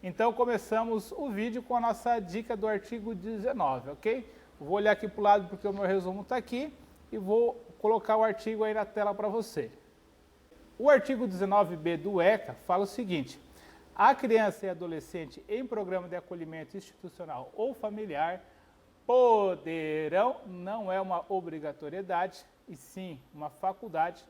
Então começamos o vídeo com a nossa dica do artigo 19, ok? Vou olhar aqui para o lado porque o meu resumo está aqui e vou colocar o artigo aí na tela para você. O artigo 19b do ECA fala o seguinte: a criança e adolescente em programa de acolhimento institucional ou familiar poderão, não é uma obrigatoriedade, e sim uma faculdade,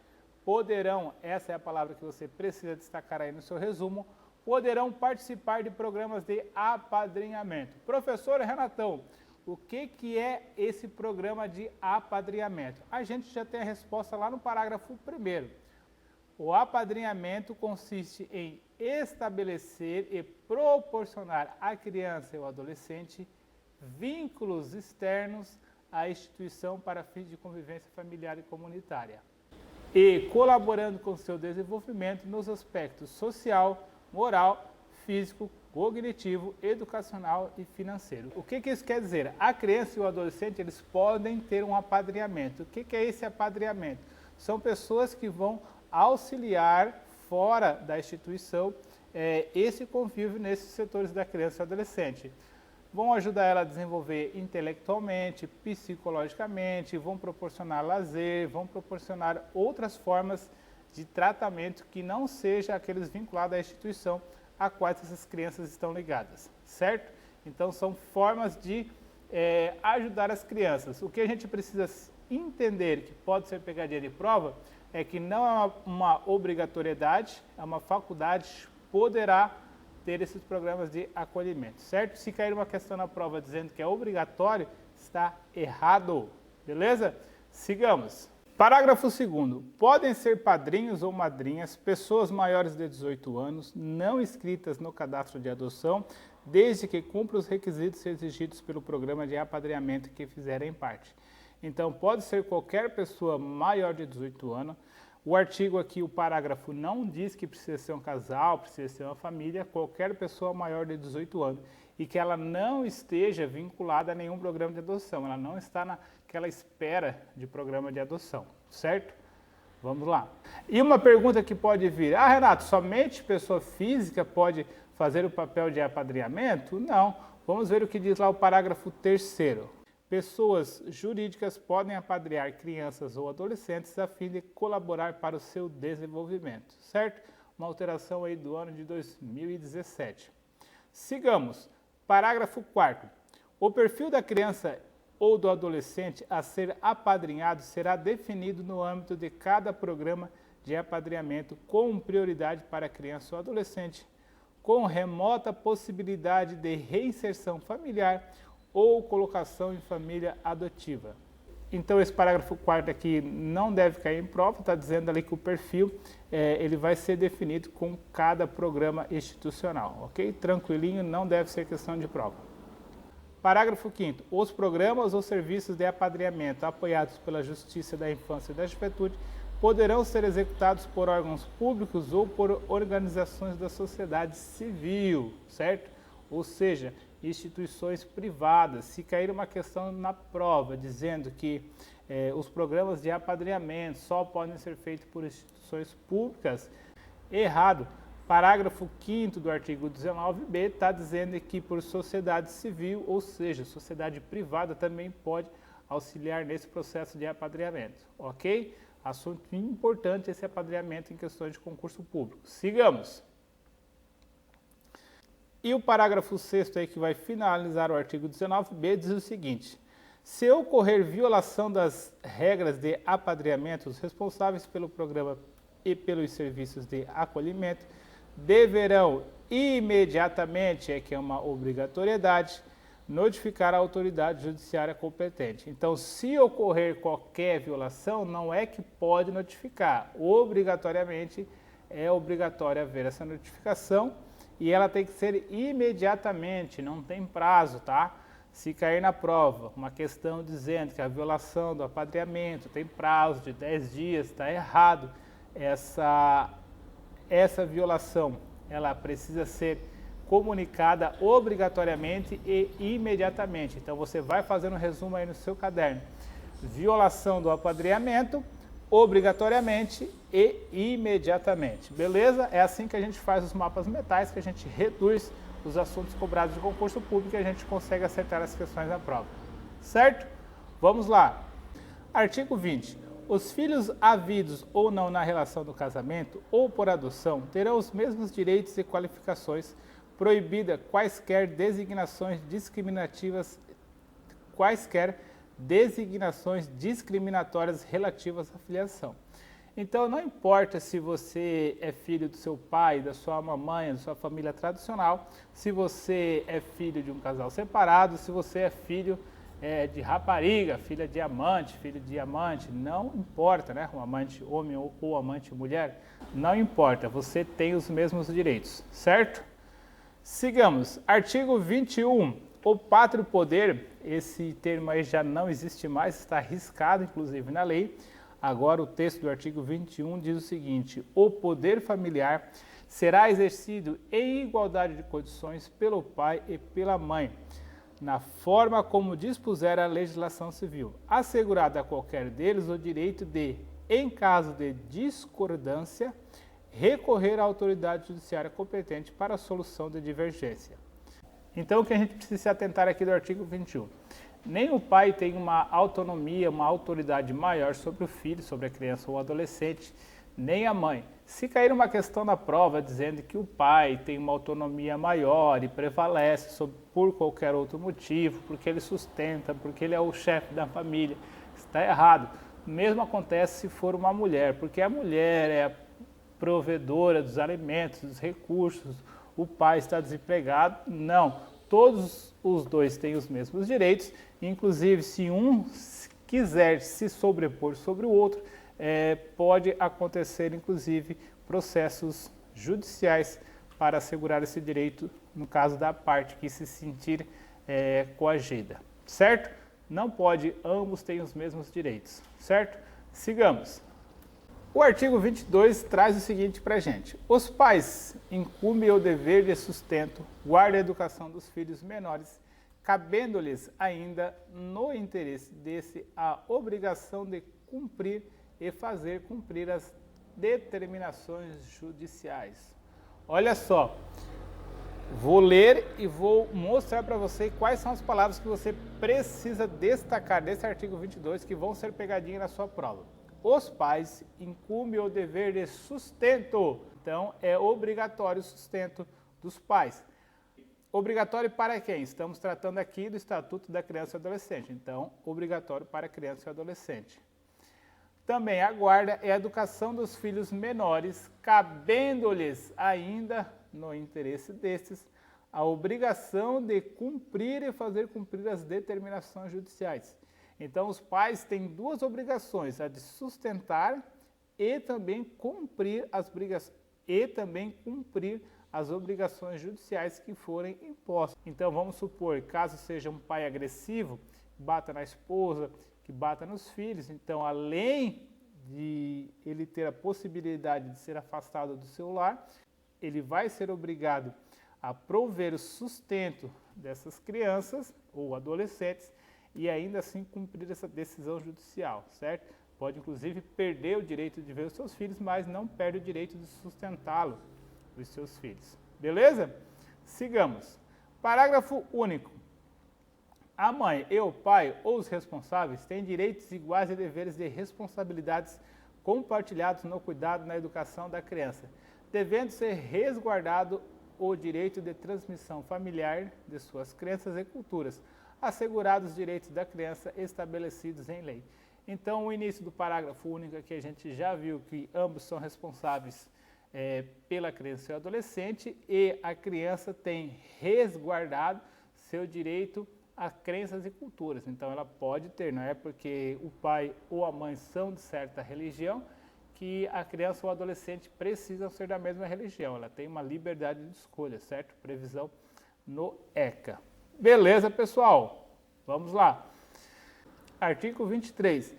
poderão, essa é a palavra que você precisa destacar aí no seu resumo, poderão participar de programas de apadrinhamento. Professor Renatão, o que é esse programa de apadrinhamento? A gente já tem a resposta lá no parágrafo 1º. O apadrinhamento consiste em estabelecer e proporcionar à criança e ao adolescente vínculos externos à instituição para fins de convivência familiar e comunitária, e colaborando com seu desenvolvimento nos aspectos social, moral, físico, cognitivo, educacional e financeiro. O que isso quer dizer? A criança e o adolescente, eles podem ter um apadrinhamento. O que é esse apadrinhamento? São pessoas que vão auxiliar fora da instituição esse convívio nesses setores da criança e adolescente. Vão ajudar ela a desenvolver intelectualmente, psicologicamente, vão proporcionar lazer, vão proporcionar outras formas de tratamento que não seja aqueles vinculados à instituição a quais essas crianças estão ligadas, certo? Então são formas de ajudar as crianças. O que a gente precisa entender que pode ser pegadinha de prova é que não é uma obrigatoriedade, é uma faculdade, poderá ter esses programas de acolhimento, certo? Se cair uma questão na prova dizendo que é obrigatório, está errado, beleza? Sigamos. Parágrafo 2º. Podem ser padrinhos ou madrinhas pessoas maiores de 18 anos, não inscritas no cadastro de adoção, desde que cumpram os requisitos exigidos pelo programa de apadrinhamento que fizerem parte. Então, pode ser qualquer pessoa maior de 18 anos. O artigo aqui, o parágrafo, não diz que precisa ser um casal, precisa ser uma família, qualquer pessoa maior de 18 anos e que ela não esteja vinculada a nenhum programa de adoção, ela não está naquela espera de programa de adoção, certo? Vamos lá. E uma pergunta que pode vir: ah, Renato, somente pessoa física pode fazer o papel de apadrinhamento? Não. Vamos ver o que diz lá o parágrafo 3º. Pessoas jurídicas podem apadrinhar crianças ou adolescentes a fim de colaborar para o seu desenvolvimento, certo? Uma alteração aí do ano de 2017. Sigamos. Parágrafo 4º. O perfil da criança ou do adolescente a ser apadrinhado será definido no âmbito de cada programa de apadrinhamento com prioridade para a criança ou adolescente, com remota possibilidade de reinserção familiar ou colocação em família adotiva. Então esse parágrafo 4º aqui não deve cair em prova, está dizendo ali que o perfil ele vai ser definido com cada programa institucional, ok? Tranquilinho, não deve ser questão de prova. Parágrafo 5º. Os programas ou serviços de apadrinhamento apoiados pela Justiça da Infância e da Juventude poderão ser executados por órgãos públicos ou por organizações da sociedade civil, certo? Ou seja, instituições privadas. Se cair uma questão na prova dizendo que os programas de apadrinhamento só podem ser feitos por instituições públicas, errado. Parágrafo 5º do artigo 19b está dizendo que por sociedade civil, ou seja, sociedade privada também pode auxiliar nesse processo de apadrinhamento, ok? Assunto importante esse apadrinhamento em questões de concurso público. Sigamos. E o parágrafo 6º aí que vai finalizar o artigo 19b diz o seguinte: se ocorrer violação das regras de apadrinhamento, os responsáveis pelo programa e pelos serviços de acolhimento deverão imediatamente, que é uma obrigatoriedade, notificar a autoridade judiciária competente. Então, se ocorrer qualquer violação, não é que pode notificar, obrigatoriamente é obrigatório haver essa notificação. E ela tem que ser imediatamente, não tem prazo, tá? Se cair na prova uma questão dizendo que a violação do apadrinhamento tem prazo de 10 dias, está errado. Essa violação, ela precisa ser comunicada obrigatoriamente e imediatamente. Então você vai fazendo um resumo aí no seu caderno. Violação do apadrinhamento, obrigatoriamente e imediatamente. Beleza? É assim que a gente faz os mapas mentais, que a gente reduz os assuntos cobrados de concurso público e a gente consegue acertar as questões na prova. Certo? Vamos lá. Artigo 20. Os filhos havidos ou não na relação do casamento ou por adoção terão os mesmos direitos e qualificações, proibida quaisquer designações discriminatórias relativas à filiação. Então, não importa se você é filho do seu pai, da sua mamãe, da sua família tradicional, se você é filho de um casal separado, se você é filho de rapariga, filha de amante, filho de amante, não importa, né? Um amante homem ou amante mulher, não importa, você tem os mesmos direitos, certo? Sigamos, artigo 21, o pátrio poder, esse termo aí já não existe mais, está riscado inclusive na lei. Agora o texto do artigo 21 diz o seguinte: o poder familiar será exercido em igualdade de condições pelo pai e pela mãe, na forma como dispuser a legislação civil, assegurado a qualquer deles o direito de, em caso de discordância, recorrer à autoridade judiciária competente para a solução de divergência. Então, o que a gente precisa se atentar aqui do artigo 21? Nem o pai tem uma autonomia, uma autoridade maior sobre o filho, sobre a criança ou adolescente, nem a mãe. Se cair uma questão na prova dizendo que o pai tem uma autonomia maior e prevalece por qualquer outro motivo, porque ele sustenta, porque ele é o chefe da família, está errado. O mesmo acontece se for uma mulher, porque a mulher é a provedora dos alimentos, dos recursos, o pai está desempregado. Não, todos os dois têm os mesmos direitos, inclusive se um quiser se sobrepor sobre o outro, pode acontecer, inclusive, processos judiciais para assegurar esse direito, no caso da parte que se sentir coagida, certo? Não pode, ambos têm os mesmos direitos, certo? Sigamos. O artigo 22 traz o seguinte para a gente: os pais incumbem o dever de sustento, guarda e educação dos filhos menores, cabendo-lhes ainda, no interesse desse, a obrigação de cumprir e fazer cumprir as determinações judiciais. Olha só, vou ler e vou mostrar para você quais são as palavras que você precisa destacar desse artigo 22 que vão ser pegadinha na sua prova. Os pais incumbem o dever de sustento, então é obrigatório o sustento dos pais. Obrigatório para quem? Estamos tratando aqui do Estatuto da Criança e Adolescente, então obrigatório para criança e adolescente. Também a guarda e a educação dos filhos menores, cabendo-lhes ainda, no interesse destes, a obrigação de cumprir e fazer cumprir as determinações judiciais. Então, os pais têm duas obrigações, a de sustentar e também cumprir as obrigações judiciais que forem impostas. Então, vamos supor, caso seja um pai agressivo, bata na esposa, que bata nos filhos, então além de ele ter a possibilidade de ser afastado do seu lar, ele vai ser obrigado a prover o sustento dessas crianças ou adolescentes e ainda assim cumprir essa decisão judicial, certo? Pode inclusive perder o direito de ver os seus filhos, mas não perde o direito de sustentá-lo, os seus filhos. Beleza? Sigamos. Parágrafo único. A mãe e o pai ou os responsáveis têm direitos iguais e deveres de responsabilidades compartilhados no cuidado e na educação da criança, devendo ser resguardado o direito de transmissão familiar de suas crenças e culturas, assegurados os direitos da criança estabelecidos em lei. Então, o início do parágrafo único aqui a gente já viu que ambos são responsáveis pela criança e o adolescente e a criança tem resguardado seu direito a crenças e culturas. Então, ela pode ter, não é porque o pai ou a mãe são de certa religião que a criança ou o adolescente precisam ser da mesma religião. Ela tem uma liberdade de escolha, certo? Previsão no ECA. Beleza, pessoal? Vamos lá. Artigo 23.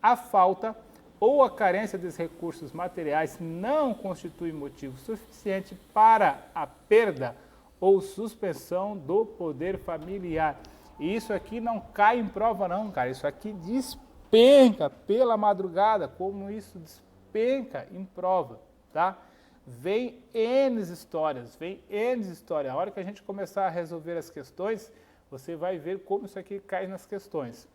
A falta ou a carência dos recursos materiais não constitui motivo suficiente para a perda ou suspensão do poder familiar. E isso aqui não cai em prova não, cara. Isso aqui diz despenca pela madrugada, como isso despenca em prova, tá? Vem N histórias, vem N histórias. A hora que a gente começar a resolver as questões, você vai ver como isso aqui cai nas questões.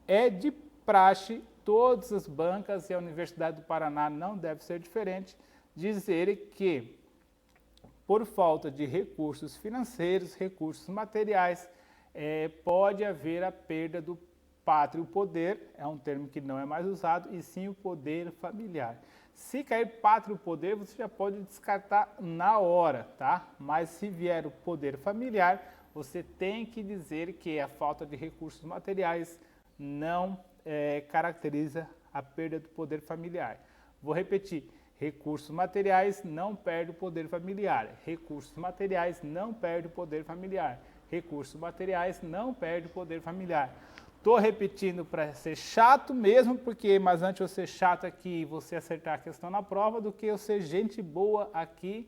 É de praxe, todas as bancas e a Universidade do Paraná não deve ser diferente, dizerem que por falta de recursos financeiros, recursos materiais, pode haver a perda do pátrio poder, é um termo que não é mais usado, e sim o poder familiar. Se cair pátrio poder, você já pode descartar na hora, tá? Mas se vier o poder familiar, você tem que dizer que a falta de recursos materiais não caracteriza a perda do poder familiar. Vou repetir, recursos materiais não perde o poder familiar. Recursos materiais não perde o poder familiar. Recursos materiais não perde o poder familiar. Estou repetindo para ser chato mesmo, porque mas antes eu ser chato aqui e você acertar a questão na prova, do que eu ser gente boa aqui,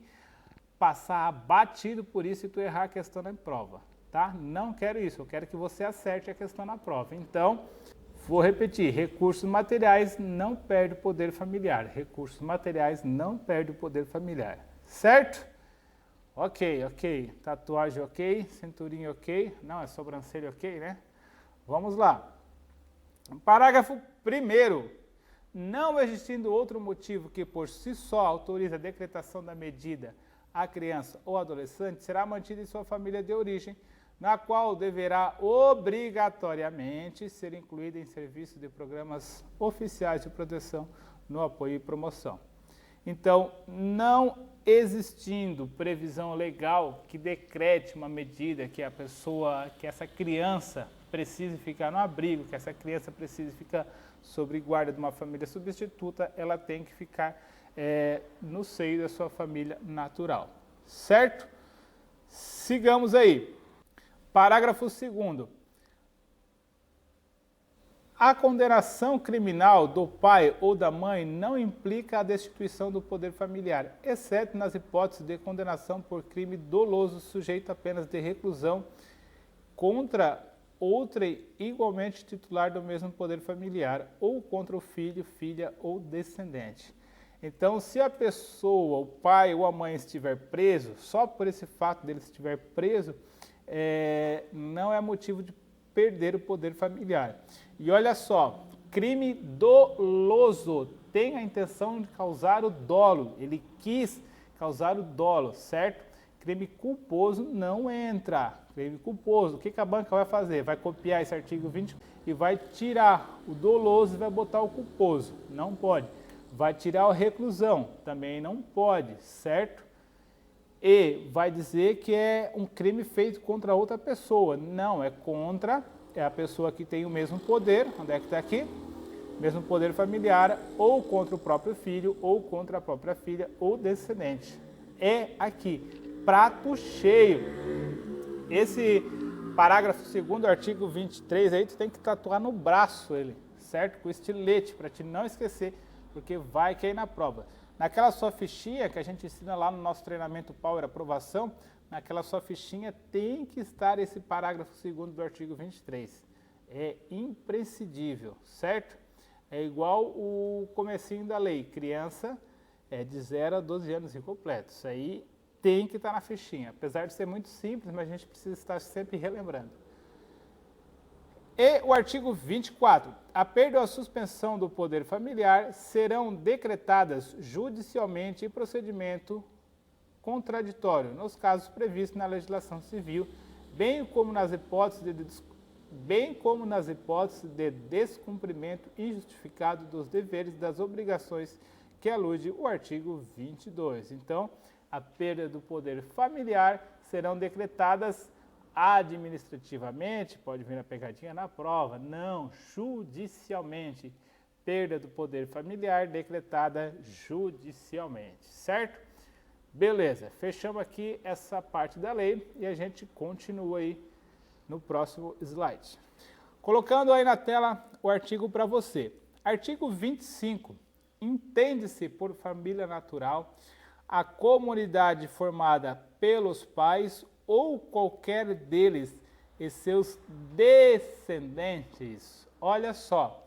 passar batido por isso e tu errar a questão na prova, tá? Não quero isso, eu quero que você acerte a questão na prova. Então, vou repetir, recursos materiais não perde o poder familiar. Recursos materiais não perde o poder familiar, certo? Ok. Tatuagem ok, cinturinha ok, não, é sobrancelha ok, né? Vamos lá. Parágrafo 1º. Não existindo outro motivo que por si só autorize a decretação da medida à criança ou adolescente, será mantida em sua família de origem, na qual deverá obrigatoriamente ser incluída em serviço de programas oficiais de proteção no apoio e promoção. Então, não existindo previsão legal que decrete uma medida que que essa criança precise ficar no abrigo, que essa criança precise ficar sob guarda de uma família substituta, ela tem que ficar no seio da sua família natural, certo? Sigamos aí. Parágrafo 2º. A condenação criminal do pai ou da mãe não implica a destituição do poder familiar, exceto nas hipóteses de condenação por crime doloso sujeito a penas de reclusão contra outra igualmente titular do mesmo poder familiar ou contra o filho, filha ou descendente. Então, se a pessoa, o pai ou a mãe estiver preso, só por esse fato dele estiver preso, não é motivo de perder o poder familiar. E olha só, crime doloso tem a intenção de causar o dolo, ele quis causar o dolo, certo? Crime culposo não entra. Crime culposo, o que a banca vai fazer? Vai copiar esse artigo 20 e vai tirar o doloso e vai botar o culposo. Não pode. Vai tirar a reclusão, também não pode, certo? E vai dizer que é um crime feito contra outra pessoa. Não, é contra a pessoa que tem o mesmo poder, onde é que está aqui? Mesmo poder familiar, ou contra o próprio filho, ou contra a própria filha, ou descendente. É aqui, prato cheio. Esse parágrafo 2º do artigo 23 aí, tu tem que tatuar no braço ele, certo? Com estilete, para te não esquecer, porque vai cair na prova. Naquela sua fichinha que a gente ensina lá no nosso treinamento Power Aprovação, naquela sua fichinha tem que estar esse parágrafo 2º do artigo 23. É imprescindível, certo? É igual o comecinho da lei, criança de 0 a 12 anos incompletos. Isso aí tem que estar na fichinha, apesar de ser muito simples, mas a gente precisa estar sempre relembrando. E o artigo 24. A perda ou a suspensão do poder familiar serão decretadas judicialmente em procedimento contraditório, nos casos previstos na legislação civil, bem como nas hipóteses de descumprimento injustificado dos deveres e das obrigações que alude o artigo 22. Então, a perda do poder familiar serão decretadas administrativamente, pode vir a pegadinha na prova, não, judicialmente. Perda do poder familiar decretada judicialmente, certo? Beleza, fechamos aqui essa parte da lei e a gente continua aí no próximo slide. Colocando aí na tela o artigo para você. Artigo 25. Entende-se por família natural a comunidade formada pelos pais ou qualquer deles e seus descendentes. Olha só,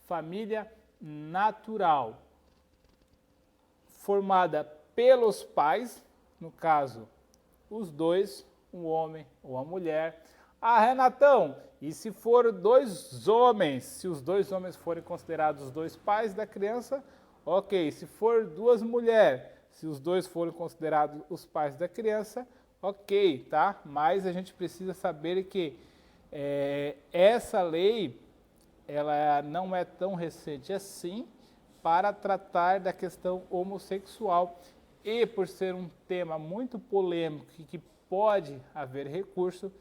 família natural, formada pelos pais, no caso, os dois, um homem ou a mulher. Ah, Renatão, e se for dois homens, se os dois homens forem considerados os dois pais da criança, ok. Se for duas mulheres, se os dois forem considerados os pais da criança, ok, tá? Mas a gente precisa saber que essa lei, ela não é tão recente assim para tratar da questão homossexual. E por ser um tema muito polêmico e que pode haver recurso,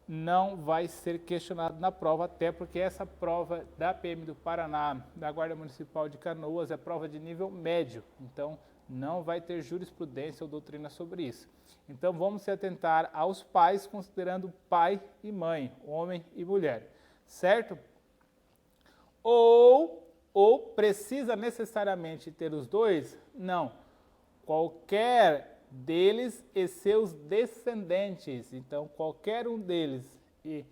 não vai ser questionado na prova, até porque essa prova da PM do Paraná, da Guarda Municipal de Canoas, é prova de nível médio, então não vai ter jurisprudência ou doutrina sobre isso. Então vamos se atentar aos pais, considerando pai e mãe, homem e mulher, certo? Ou precisa necessariamente ter os dois? Não. Qualquer deles e seus descendentes. Então, qualquer um deles e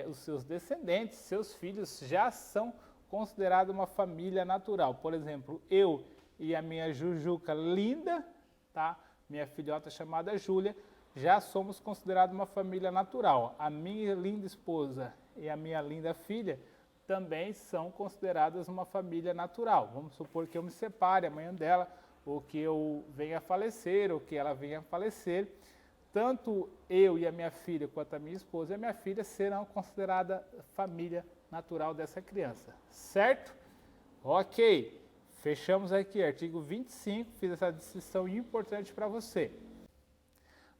os seus descendentes, seus filhos, já são considerados uma família natural. Por exemplo, eu e a minha Jujuca linda, tá? Minha filhota chamada Júlia, já somos considerados uma família natural. A minha linda esposa e a minha linda filha também são consideradas uma família natural. Vamos supor que eu me separe amanhã dela, ou que eu venha a falecer, ou que ela venha a falecer. Tanto eu e a minha filha, quanto a minha esposa e a minha filha serão consideradas família natural dessa criança, certo? Ok, fechamos aqui, artigo 25, fiz essa distinção importante para você.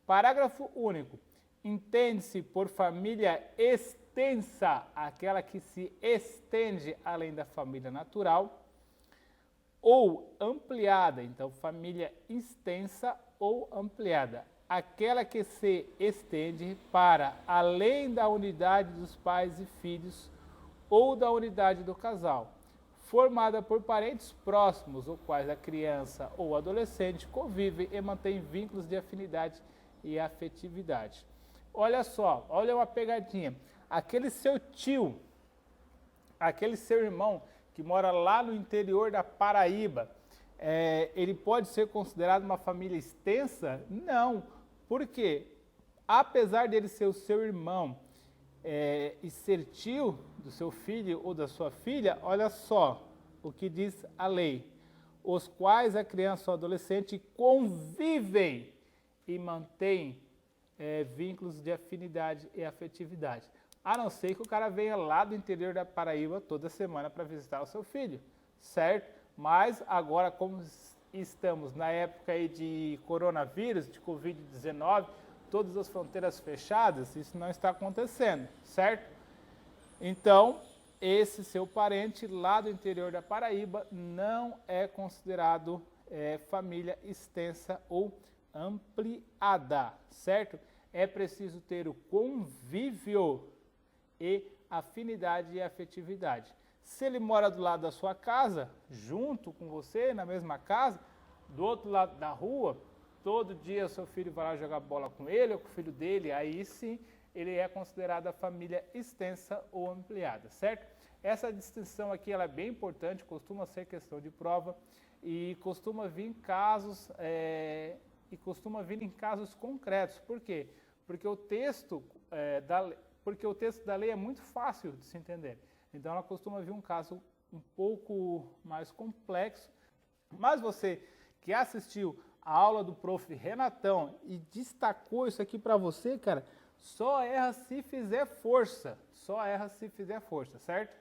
Parágrafo único. Entende-se por família extensa aquela que se estende além da família natural, ou ampliada, então família extensa ou ampliada, aquela que se estende para além da unidade dos pais e filhos ou da unidade do casal, formada por parentes próximos, ou quais a criança ou adolescente convivem e mantém vínculos de afinidade e afetividade. Olha só, olha uma pegadinha. Aquele seu tio, aquele seu irmão que mora lá no interior da Paraíba, ele pode ser considerado uma família extensa? Não. Por quê? Apesar dele ser o seu irmão e ser tio do seu filho ou da sua filha, olha só o que diz a lei. Os quais a criança ou adolescente convivem e mantêm vínculos de afinidade e afetividade. A não ser que o cara venha lá do interior da Paraíba toda semana para visitar o seu filho, certo? Mas agora, como estamos na época aí de coronavírus, de Covid-19, todas as fronteiras fechadas, isso não está acontecendo, certo? Então, esse seu parente lá do interior da Paraíba não é considerado família extensa ou ampliada, certo? É preciso ter o convívio e afinidade e afetividade. Se ele mora do lado da sua casa, junto com você, na mesma casa, do outro lado da rua, todo dia seu filho vai lá jogar bola com ele ou com o filho dele, aí sim ele é considerado a família extensa ou ampliada, certo? Essa distinção aqui ela é bem importante, costuma ser questão de prova e costuma vir em casos em casos concretos. Por quê? Porque o texto da lei é muito fácil de se entender. Então ela costuma vir um caso um pouco mais complexo. Mas você que assistiu a aula do prof. Renatão e destacou isso aqui para você, cara, só erra se fizer força. Só erra se fizer força, certo?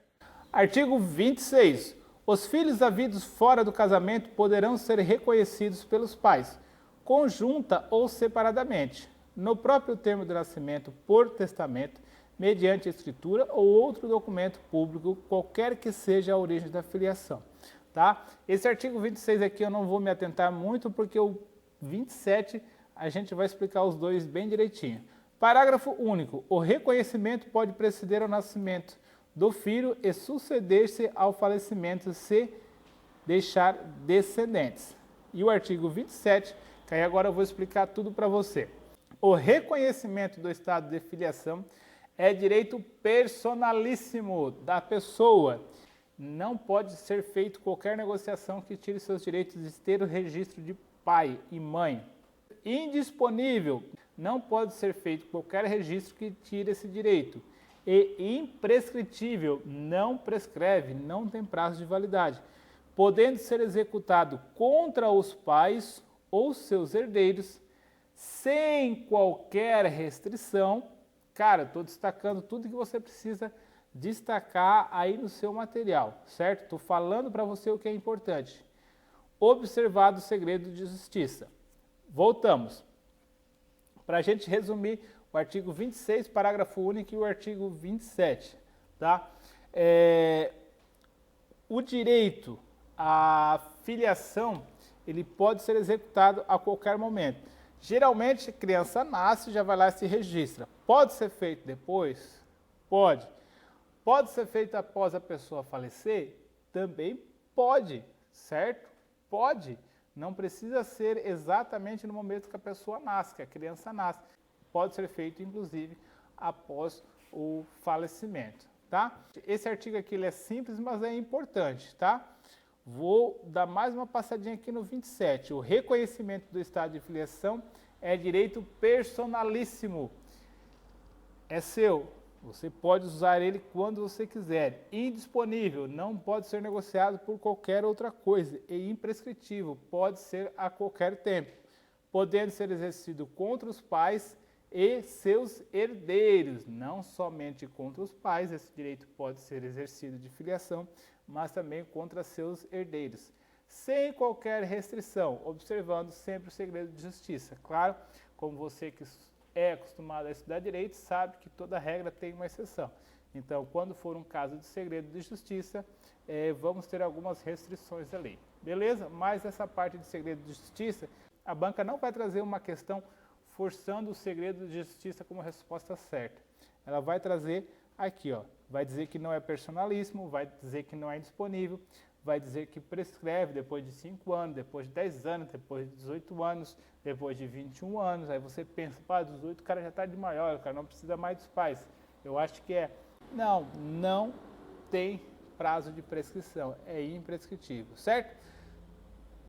Artigo 26. Os filhos havidos fora do casamento poderão ser reconhecidos pelos pais, conjunta ou separadamente, no próprio termo do nascimento, por testamento, mediante escritura ou outro documento público, qualquer que seja a origem da filiação. Tá? Esse artigo 26 aqui eu não vou me atentar muito, porque o 27 a gente vai explicar os dois bem direitinho. Parágrafo único. O reconhecimento pode preceder ao nascimento do filho e suceder-se ao falecimento se deixar descendentes. E o artigo 27, que aí agora eu vou explicar tudo para você. O reconhecimento do estado de filiação é direito personalíssimo da pessoa não pode ser feito qualquer negociação que tire seus direitos de ter o registro de pai e mãe. Indisponível, não pode ser feito qualquer registro que tire esse direito. E imprescritível, não prescreve, não tem prazo de validade, podendo ser executado contra os pais ou seus herdeiros, sem qualquer restrição. Cara, estou destacando tudo que você precisa destacar aí no seu material, certo? Estou falando para você o que é importante. Observado o segredo de justiça. Voltamos. Para a gente resumir o artigo 26, parágrafo único e o artigo 27, tá? O direito à filiação, ele pode ser executado a qualquer momento. Geralmente, a criança nasce, já vai lá e se registra. Pode ser feito depois? Pode. Pode ser feito após a pessoa falecer? Também pode, certo? Pode. Não precisa ser exatamente no momento que a pessoa nasce, que a criança nasce. Pode ser feito, inclusive, após o falecimento, tá? Esse artigo aqui ele é simples, mas é importante, tá? Vou dar mais uma passadinha aqui no 27. O reconhecimento do estado de filiação é direito personalíssimo. É seu. Você pode usar ele quando você quiser. Indisponível, não pode ser negociado por qualquer outra coisa. E imprescritível, pode ser a qualquer tempo. Podendo ser exercido contra os pais e seus herdeiros. Não somente contra os pais, esse direito pode ser exercido de filiação, mas também contra seus herdeiros. Sem qualquer restrição, observando sempre o segredo de justiça. Claro, como você que é acostumado a estudar direito, sabe que toda regra tem uma exceção. Então, quando for um caso de segredo de justiça, vamos ter algumas restrições da lei. Beleza? Mas essa parte de segredo de justiça, a banca não vai trazer uma questão forçando o segredo de justiça como resposta certa. Ela vai trazer aqui, ó, vai dizer que não é personalíssimo, vai dizer que não é indisponível, vai dizer que prescreve depois de 5 anos, depois de 10 anos, depois de 18 anos, depois de 21 anos. Aí você pensa, pá, 18 o cara já está de maior, o cara não precisa mais dos pais. Eu acho que é. Não tem prazo de prescrição, é imprescritível, certo?